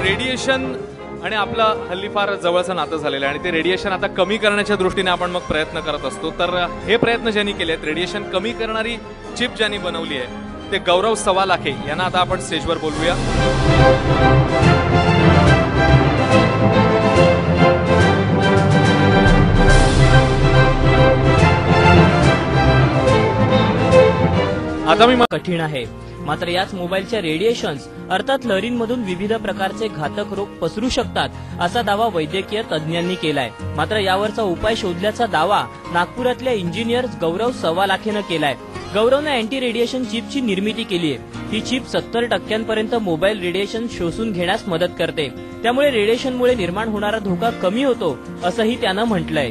Radiation आणि आपला हल्ली फार जवळचं नातं झालेलं आहे आणि ते रेडिएशन आता कमी करण्याच्या दृष्टीने आपण मग प्रयत्न करत असतो. तर हे प्रयत्न ज्यांनी केले आहेत, रेडिएशन कमी करणारी चिप ज्यांनी बनवली आहे ते गौरव सवालाखे यांना आता आपण स्टेजवर बोलवूया. आता मी कठीण आहे, मात्र याच मोबाईलच्या रेडिएशन्स अर्थात लहरींमधून विविध प्रकारचे घातक रोग पसरू शकतात असा दावा वैद्यकीय तज्ज्ञांनी केलाय. मात्र यावरचा उपाय शोधल्याचा दावा नागपुरातल्या इंजिनियर गौरव सवालाखेनं केलाय. गौरवने अँटी रेडिएशन चिपची निर्मिती केली आहे. ही चिप 70% मोबाईल रेडिएशन शोषून घेण्यास मदत करते. त्यामुळे रेडिएशनमुळे निर्माण होणारा धोका कमी होतो असंही त्यानं म्हटलंय.